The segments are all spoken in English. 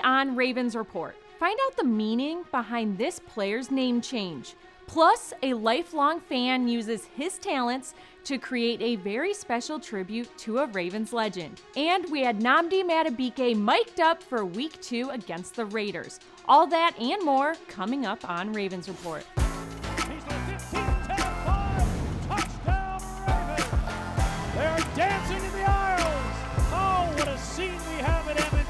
on Ravens Report, find out the meaning behind this player's name change. Plus, a lifelong fan uses his talents to create a very special tribute to a Ravens legend. And we had Nnamdi Madubuike mic'd up for Week 2 against the Raiders. All that and more coming up on Ravens Report. He's the 15-10-5, touchdown Ravens! They're dancing in the aisles! Oh, what a scene we have at M&T!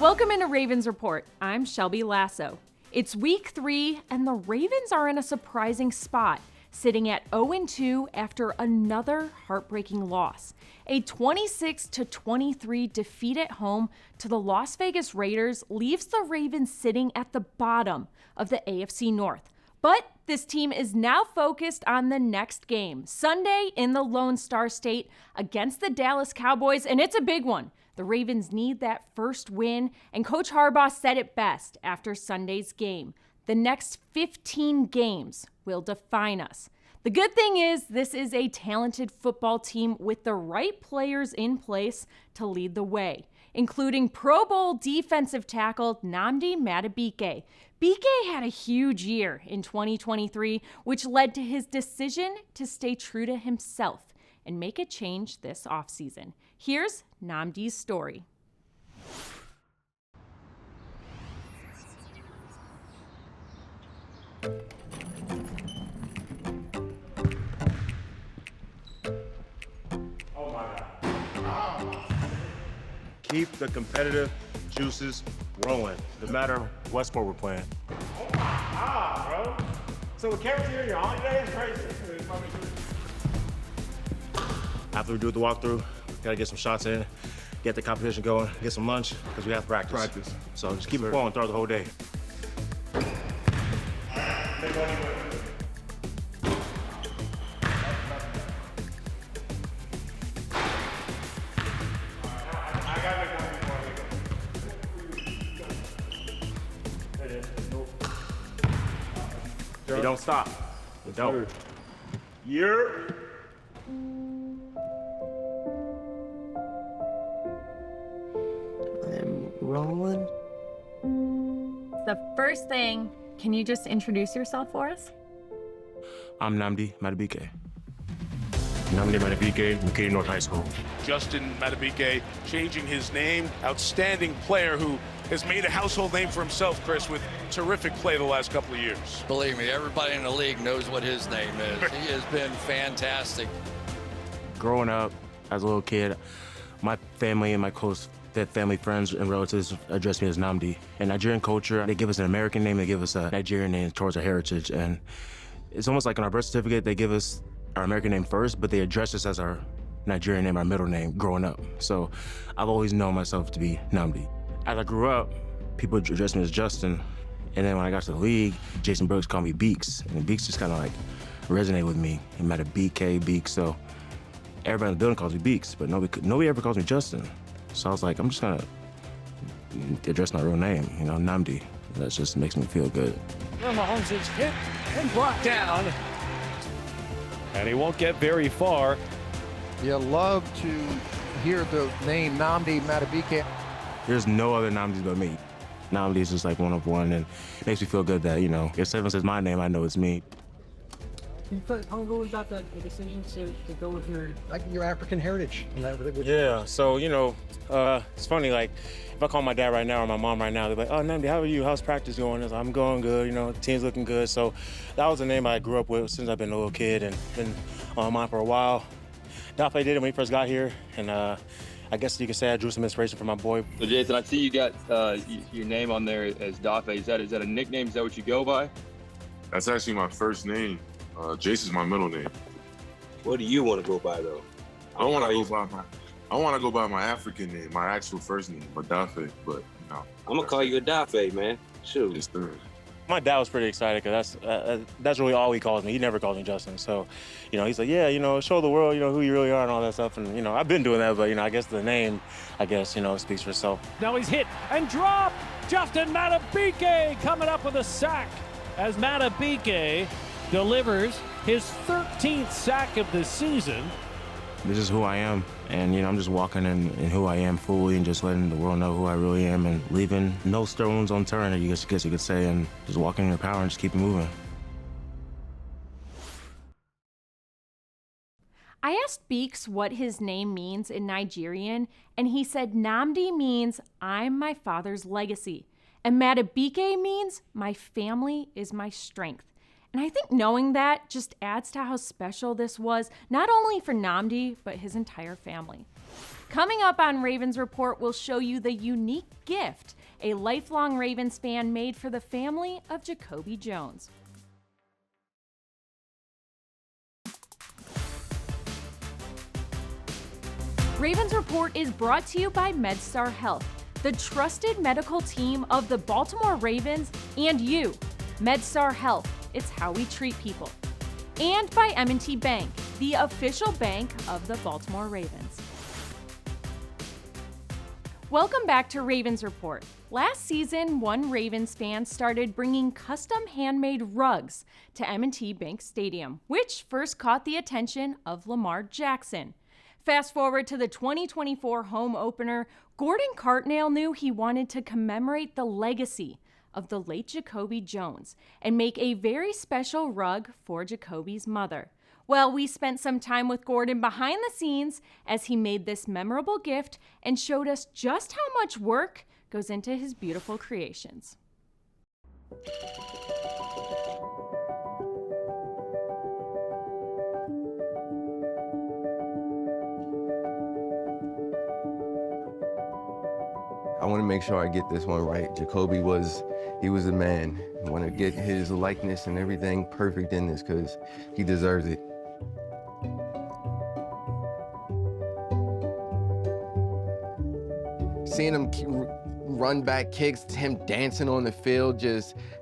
Welcome into Ravens Report. I'm Shelby Lasso. It's Week 3, and the Ravens are in a surprising spot, sitting at 0-2 after another heartbreaking loss. A 26-23 defeat at home to the Las Vegas Raiders leaves the Ravens sitting at the bottom of the AFC North. But this team is now focused on the next game, Sunday in the Lone Star State against the Dallas Cowboys, and it's a big one. The Ravens need that first win, and Coach Harbaugh said it best after Sunday's game. The next 15 games will define us. The good thing is this is a talented football team with the right players in place to lead the way, including Pro Bowl defensive tackle Nnamdi Madubuike. BK had a huge year in 2023, which led to his decision to stay true to himself and make a change this offseason. Here's Nnamdi's story. Oh my God. Keep the competitive juices rolling, no matter what sport we're playing. Oh my God, bro. So with cameras here, you're on today? It's crazy. After we do the walkthrough, we gotta get some shots in, get the competition going, get some lunch, because we have practice. So just keep it going throughout the whole day. You don't stop. You don't. You're... I'm rolling. The first thing, can you just introduce yourself for us? I'm Nnamdi Madubuike. Nnamdi Madubuike, McKinney North High School. Justin Madubuike changing his name. Outstanding player who has made a household name for himself, Chris, with terrific play the last couple of years. Believe me, everybody in the league knows what his name is. He has been fantastic. Growing up as a little kid, my family and my close family friends and relatives address me as Nnamdi. In Nigerian culture, they give us an American name, they give us a Nigerian name towards our heritage. And it's almost like on our birth certificate, they give us our American name first, but they address us as our Nigerian name, our middle name, growing up. So I've always known myself to be Nnamdi. As I grew up, people addressed me as Justin. And then when I got to the league, Jason Brooks called me Beaks. And Beaks just kind of like resonated with me. He might have BK, Beaks. So everybody in the building calls me Beaks, but nobody ever calls me Justin. So I was like, I'm just gonna address my real name, Nnamdi. That just makes me feel good. Mahomes is hit and brought down. And he won't get very far. You love to hear the name Nnamdi Madubuike. There's no other Nnamdis but me. Nnamdi is just like one of one, and it makes me feel good that, if someone says my name, I know it's me. How was that the decision to go with your African heritage? Yeah, so, it's funny, like, if I call my dad right now or my mom right now, they're like, oh, Nnamdi, how are you? How's practice going? I'm going good, the team's looking good. So that was the name I grew up with since I've been a little kid and been on mine for a while. Dafe did it when he first got here, and I guess you could say I drew some inspiration from my boy. So Jason, I see you got your name on there as Dafe. Is that a nickname? Is that what you go by? That's actually my first name. Jason's my middle name. What do you want to go by though? I want to go by my African name, my actual first name, Dafe. But no. I'm gonna call you a Dafe, man. Shoot. Yes, sir. My dad was pretty excited because that's really all he calls me. He never calls me Justin. So, he's like, yeah, show the world, who you really are and all that stuff. And, I've been doing that, but, I guess the name, speaks for itself. Now he's hit and dropped. Justin Madubuike coming up with a sack as Madubuike delivers his 13th sack of the season. This is who I am, and I'm just walking in who I am fully, and just letting the world know who I really am, and leaving no stones unturned, I guess you could say, and just walking in the power and just keep it moving. I asked Beeks what his name means in Nigerian, and he said Nnamdi means I'm my father's legacy, and Madubuike means my family is my strength. And I think knowing that just adds to how special this was, not only for Nnamdi, but his entire family. Coming up on Ravens Report, we'll show you the unique gift a lifelong Ravens fan made for the family of Jacoby Jones. Ravens Report is brought to you by MedStar Health, the trusted medical team of the Baltimore Ravens and you. MedStar Health, it's how we treat people. And by M&T Bank, the official bank of the Baltimore Ravens. Welcome back to Ravens Report. Last season, one Ravens fan started bringing custom handmade rugs to M&T Bank Stadium, which first caught the attention of Lamar Jackson. Fast forward to the 2024 home opener, Gordon Cartnail knew he wanted to commemorate the legacy of the late Jacoby Jones and make a very special rug for Jacoby's mother. Well, we spent some time with Gordon behind the scenes as he made this memorable gift and showed us just how much work goes into his beautiful creations. I want to make sure I get this one right. Jacoby he was a man. I want to get his likeness and everything perfect in this because he deserves it. Seeing him run back kicks, him dancing on the field,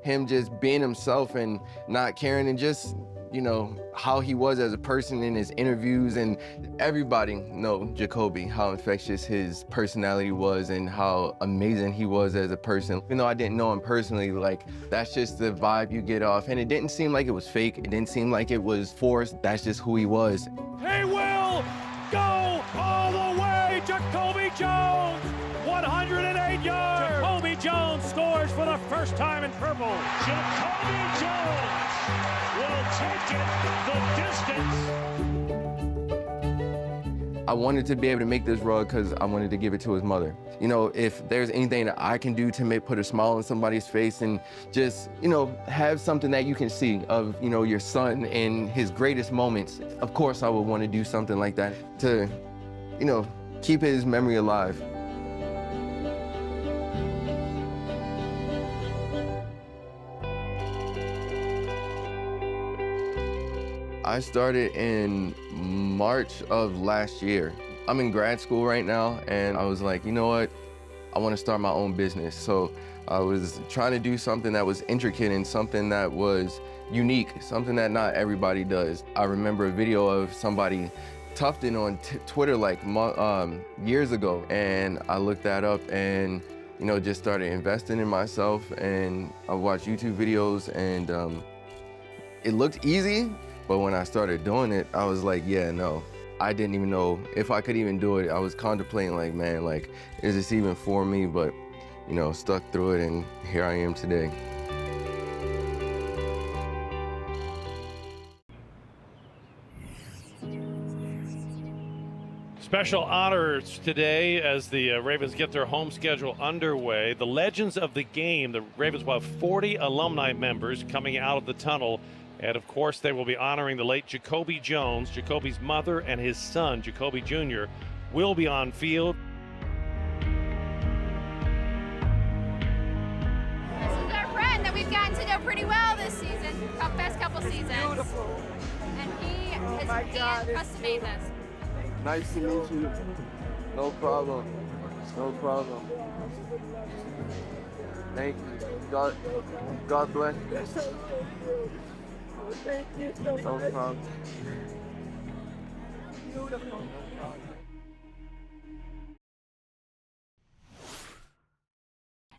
him being himself and not caring, and just, how he was as a person in his interviews, and everybody know Jacoby, how infectious his personality was and how amazing he was as a person. Even though I didn't know him personally, that's just the vibe you get off, and it didn't seem like it was fake. It didn't seem like it was forced. That's just who he was. He will go all the way, Jacoby Jones, 108 yards. Jacoby Jones scores for the first time in purple. Jacoby Jones will take it the distance. I wanted to be able to make this rug because I wanted to give it to his mother. If there's anything that I can do to put a smile on somebody's face and just, have something that you can see of, your son in his greatest moments, of course I would want to do something like that to, keep his memory alive. I started in March of last year. I'm in grad school right now, and I was like, you know what? I want to start my own business. So I was trying to do something that was intricate and something that was unique, something that not everybody does. I remember a video of somebody tufting on Twitter years ago, and I looked that up and just started investing in myself, and I watched YouTube videos, and it looked easy. But when I started doing it, I was like, yeah, no. I didn't even know if I could even do it. I was contemplating is this even for me? But, stuck through it, and here I am today. Special honors today as the Ravens get their home schedule underway. The legends of the game, the Ravens will have 40 alumni members coming out of the tunnel. And, of course, they will be honoring the late Jacoby Jones. Jacoby's mother and his son, Jacoby Jr., will be on field. This is our friend that we've gotten to know pretty well this season, past couple seasons. Beautiful. And he has custom made this. Nice to meet you. No problem. No problem. Thank you. God bless you. Thank you so much. No problem. Beautiful.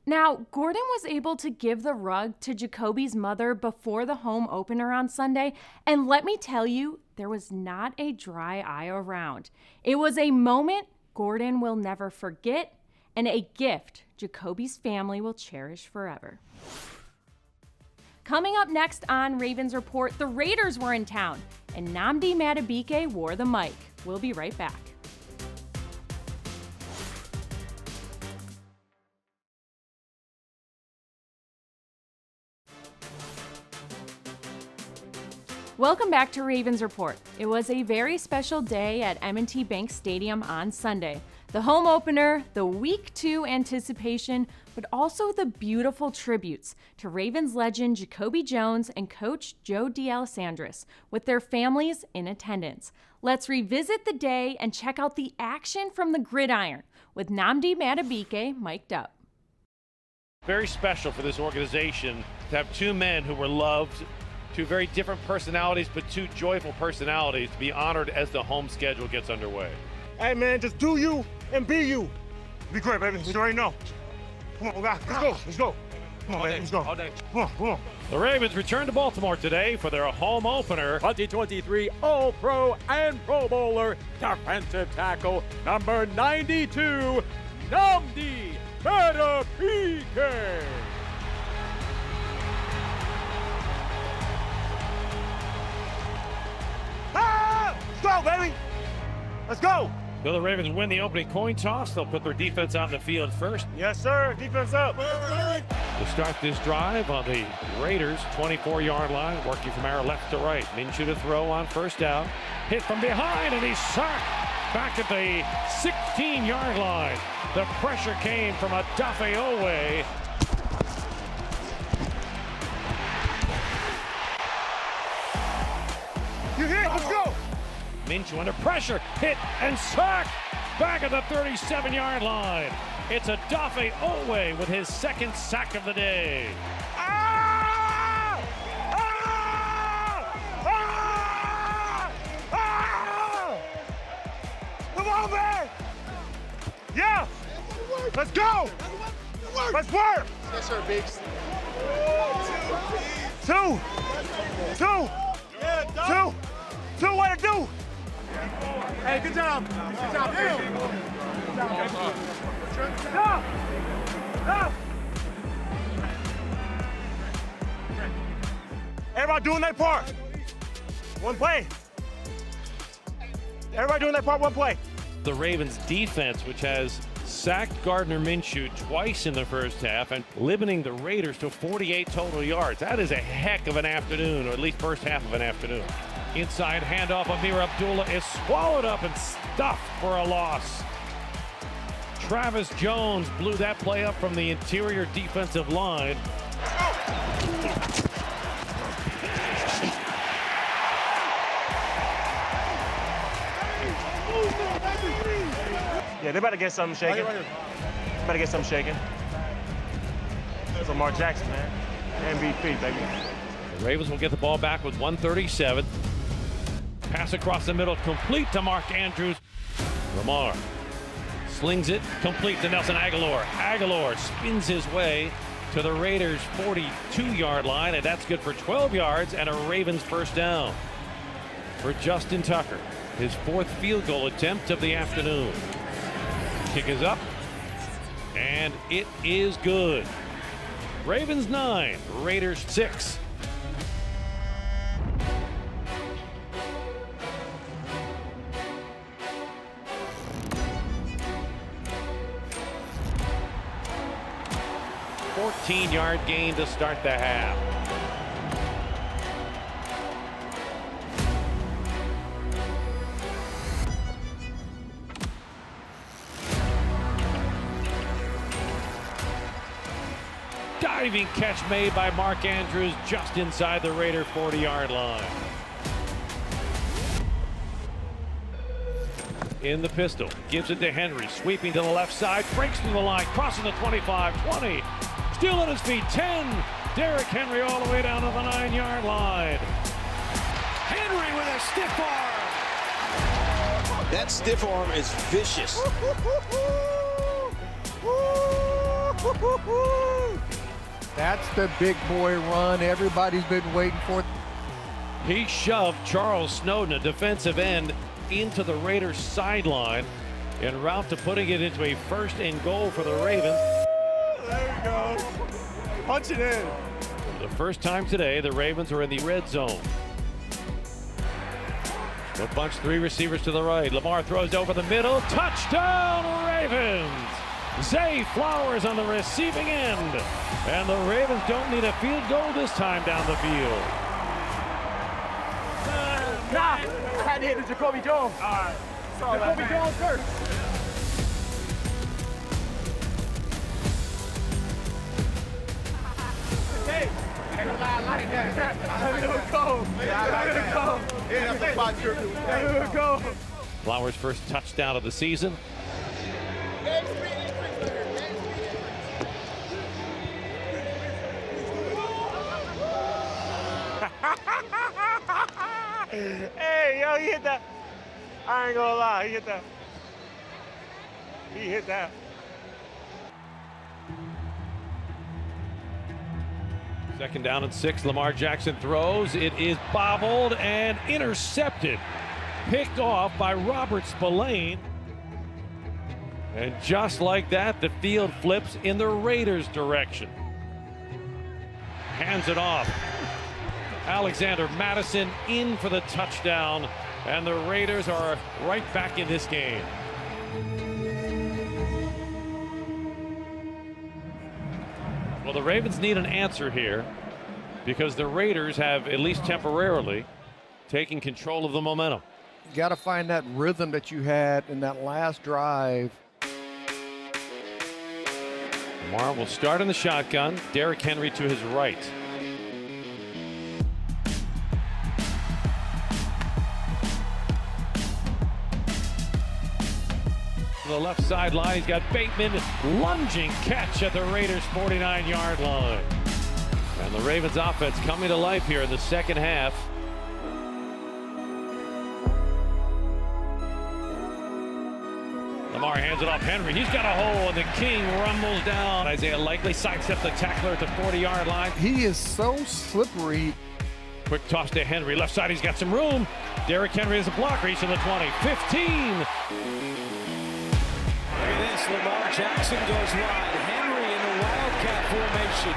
Now, Gordon was able to give the rug to Jacoby's mother before the home opener on Sunday, and let me tell you, there was not a dry eye around. It was a moment Gordon will never forget and a gift Jacoby's family will cherish forever. Coming up next on Ravens Report, the Raiders were in town and Nnamdi Madubuike wore the mic. We'll be right back. Welcome back to Ravens Report. It was a very special day at M&T Bank Stadium on Sunday. The home opener, the Week 2 anticipation, but also the beautiful tributes to Ravens legend Jacoby Jones and coach Joe D'Alessandris with their families in attendance. Let's revisit the day and check out the action from the gridiron with Nnamdi Madubuike mic'd up. Very special for this organization to have two men who were loved, two very different personalities, but two joyful personalities to be honored as the home schedule gets underway. Hey, man, just do you and be you. Be great, baby. You already know. Come on, guys. Let's go. Let's go. Come on, man. Let's go. Come on, come on. The Ravens return to Baltimore today for their home opener. 2023 All-Pro and Pro Bowler, defensive tackle number 92, Nnamdi Madubuike. Let's go, baby. Let's go. Will the Ravens win the opening coin toss? They'll put their defense out in the field first. Yes, sir. Defense up. To start this drive on the Raiders' 24-yard line, working from our left to right. Minshew to throw on first down. Hit from behind, and he's sacked back at the 16-yard line. The pressure came from Odafe Oweh. You hit. Let's go. Minshew under pressure, hit and sacked back at the 37-yard line. It's Odafe Oweh with his second sack of the day. Come on, man. Yeah. Let's go. Let's work. Yes, sir, Biggs. Two. What to do? Hey, good job. Good job. Everybody doing their part. One play. Everybody doing their part, one play. The Ravens defense, which has sacked Gardner Minshew twice in the first half and limiting the Raiders to 48 total yards. That is a heck of an afternoon, or at least first half of an afternoon. Inside handoff, Amir Abdullah is swallowed up and stuffed for a loss. Travis Jones blew that play up from the interior defensive line. Yeah, they better get something shaking. Better get something shaking. That's Lamar Jackson, man. MVP, baby. The Ravens will get the ball back with 1:37. Pass across the middle, complete to Mark Andrews. Lamar slings it, complete to Nelson Aguilar. Aguilar spins his way to the Raiders' 42-yard line, and that's good for 12 yards and a Ravens first down. For Justin Tucker, his fourth field goal attempt of the afternoon. Kick is up, and it is good. Ravens 9, Raiders 6. Yard gain to start the half. Diving catch made by Mark Andrews just inside the Raider 40-yard line. In the pistol, gives it to Henry, sweeping to the left side, breaks through the line, crossing the 25, 20, still on his feet, 10. Derrick Henry all the way down to the 9-yard line. Henry with a stiff arm. That stiff arm is vicious. That's the big boy run everybody's been waiting for. He shoved Charles Snowden, a defensive end, into the Raiders sideline en route to putting it into a 1st and goal for the Ravens. There we go. Punch it in. For the first time today, the Ravens are in the red zone. Split bunch, 3 receivers to the right. Lamar throws over the middle. Touchdown, Ravens! Zay Flowers on the receiving end. And the Ravens don't need a field goal this time down the field. Nah, I had to hit the Jacoby Jones. All right. Jacoby Jones first. Hey, I like that. Let it go. Let it go. Yeah, that's a spot trip. Let it go. Flowers' first touchdown of the season. Hey, yo, he hit that. I ain't gonna lie, he hit that. He hit that. Second down and 6. Lamar Jackson throws. It is bobbled and intercepted. Picked off by Robert Spillane. And just like that, the field flips in the Raiders' direction. Hands it off. Alexander Madison in for the touchdown, and the Raiders are right back in this game. Well, the Ravens need an answer here because the Raiders have, at least temporarily, taken control of the momentum. You got to find that rhythm that you had in that last drive. Lamar will start in the shotgun. Derrick Henry to his right. The left sideline, he's got Bateman, lunging catch at the Raiders' 49-yard line. And the Ravens offense coming to life here in the second half. Lamar hands it off Henry. He's got a hole, and the King rumbles down. Isaiah Likely sidesteps the tackler at the 40-yard line. He is so slippery. Quick toss to Henry. Left side, he's got some room. Derrick Henry is a blocker. He's to the 20, 15. Lamar Jackson goes wide. Henry in the Wildcat formation.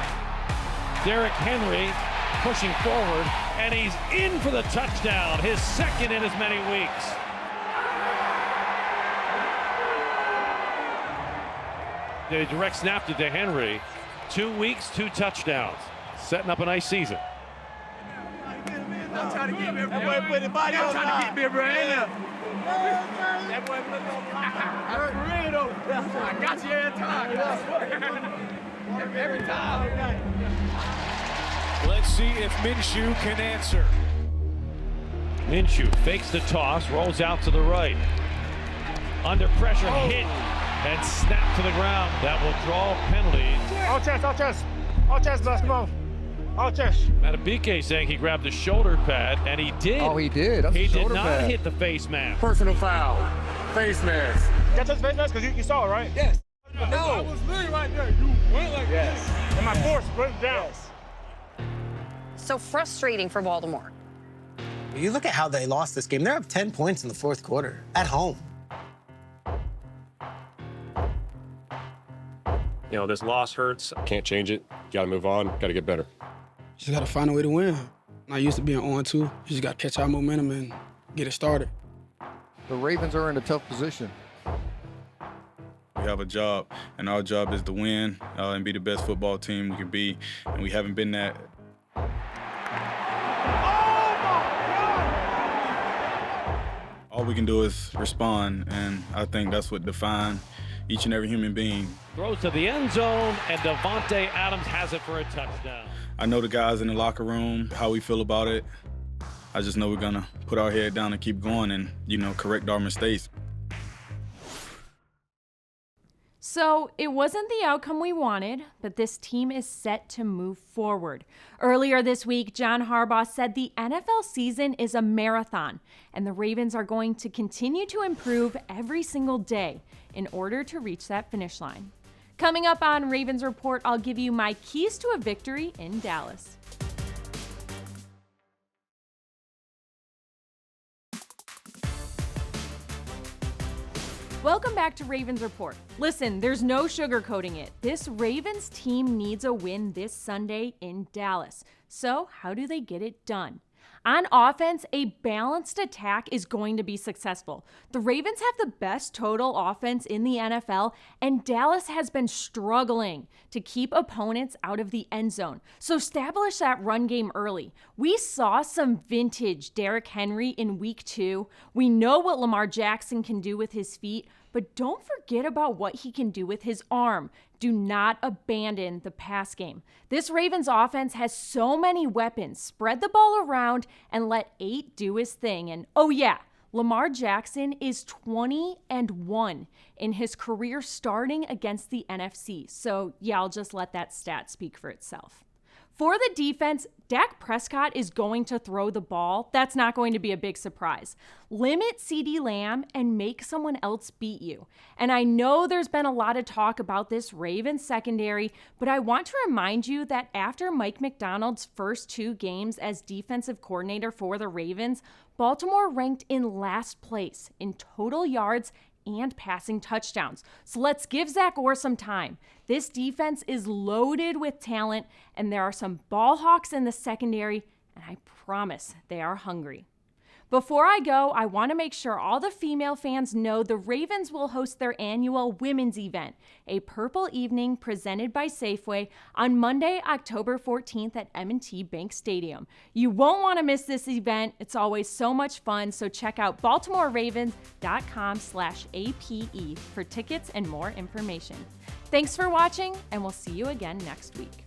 Derrick Henry pushing forward, and he's in for the touchdown, his second in as many weeks. They direct snapped it to Henry. 2 weeks, 2 touchdowns. Setting up a nice season. I'm trying to get me, bro. I'm trying to get me, bro. That boy put I got you every time. Every time. Let's see if Minshew can answer. Minshew fakes the toss, rolls out to the right. Under pressure, hit, and snapped to the ground. That will draw penalties. All chest, basketball. All chest. Madubuike saying he grabbed the shoulder pad, and he did. Oh, he did. That's he a did shoulder not pad. hit the face mask. Personal foul. Face mask. Catch his face mask because you saw it, right? Yes. No. I was literally right there. You went like this. And my force went down. Yes. So frustrating for Baltimore. You look at how they lost this game. They're up 10 points in the fourth quarter at home. You know, this loss hurts. Can't change it. Got to move on. Got to get better. Just got to find a way to win. Not used to being 0-2. You just got to catch our momentum and get it started. The Ravens are in a tough position. We have a job, and our job is to win and be the best football team we can be, and we haven't been that. All we can do is respond, and I think that's what defines each and every human being. Throws to the end zone, and Davante Adams has it for a touchdown. I know the guys in the locker room, how we feel about it. I just know we're going to put our head down and keep going and, correct our mistakes. So it wasn't the outcome we wanted, but this team is set to move forward. Earlier this week, John Harbaugh said the NFL season is a marathon, and the Ravens are going to continue to improve every single day in order to reach that finish line. Coming up on Ravens Report, I'll give you my keys to a victory in Dallas. Welcome back to Ravens Report. Listen, there's no sugarcoating it. This Ravens team needs a win this Sunday in Dallas. So how do they get it done? On offense, a balanced attack is going to be successful. The Ravens have the best total offense in the NFL, and Dallas has been struggling to keep opponents out of the end zone. So establish that run game early. We saw some vintage Derrick Henry in week 2. We know what Lamar Jackson can do with his feet, but don't forget about what he can do with his arm. Do not abandon the pass game. This Ravens offense has so many weapons. Spread the ball around and let 8 do his thing. And oh yeah, Lamar Jackson is 20-1 in his career starting against the NFC. So yeah, I'll just let that stat speak for itself. For the defense, Dak Prescott is going to throw the ball. That's not going to be a big surprise. Limit CeeDee Lamb and make someone else beat you. And I know there's been a lot of talk about this Ravens secondary, but I want to remind you that after Mike Macdonald's first 2 games as defensive coordinator for the Ravens, Baltimore ranked in last place in total yards and passing touchdowns. So let's give Zach Orr some time. This defense is loaded with talent, and there are some ball hawks in the secondary, and I promise they are hungry. Before I go, I want to make sure all the female fans know the Ravens will host their annual women's event, a purple evening presented by Safeway on Monday, October 14th at M&T Bank Stadium. You won't want to miss this event. It's always so much fun, so check out BaltimoreRavens.com/APE for tickets and more information. Thanks for watching, and we'll see you again next week.